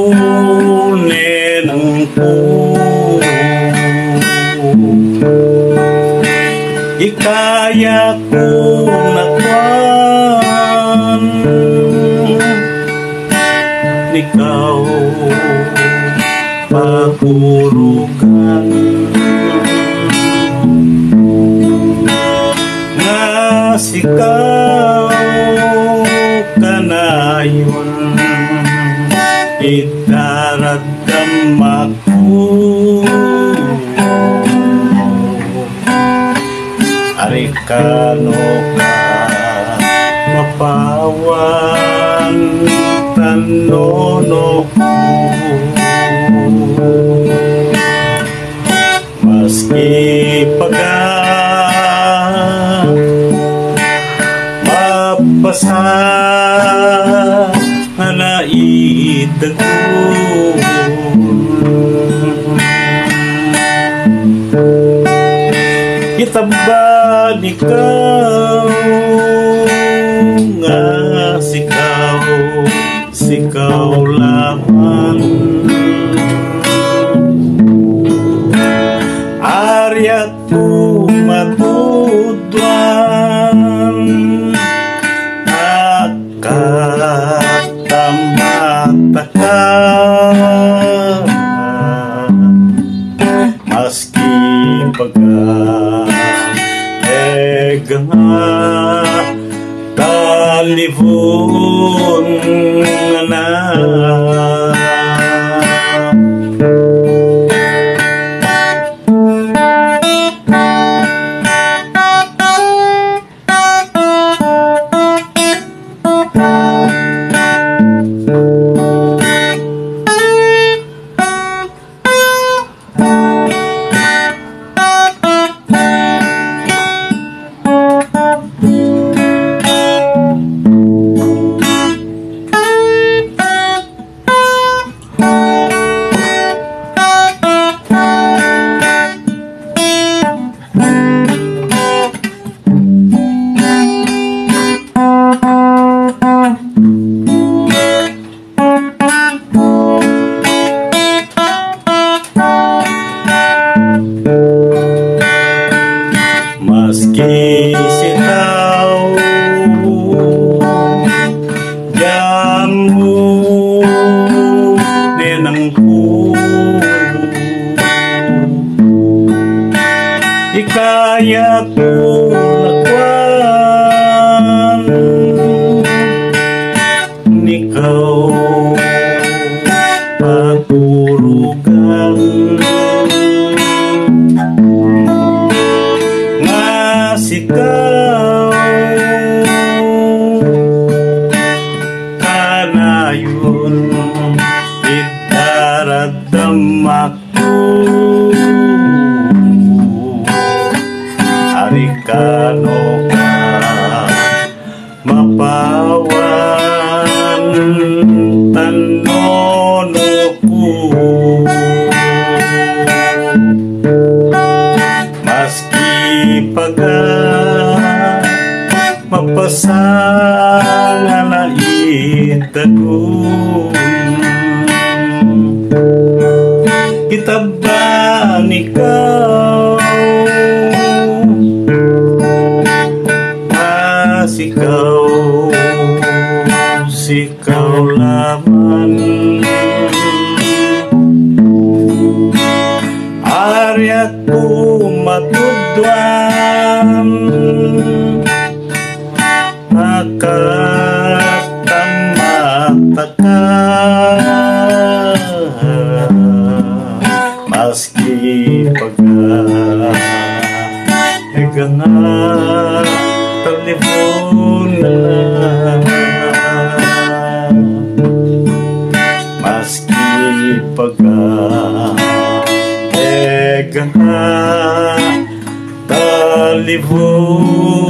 amunin ang ikaya ko nakwan ikaw pahurugan nga sikaw kanayon idaradam ako arikano ka mapawan tanono ko maski pagka mapasa halaid ako itaban ikaw nga sikaw lamang aryat ko matudwan akatamata ka maski talibun na maski sitaw jamu nenangku ikaya ko nakwan ikaw paturugan sikaw kanayon idaradam ako arikano ka mapawan tanono ko maski pagka mapasana na itagun itaban ikaw sikaw laman aryat ko matudwan akatamata ka maski pagka telepon maski pagka telepon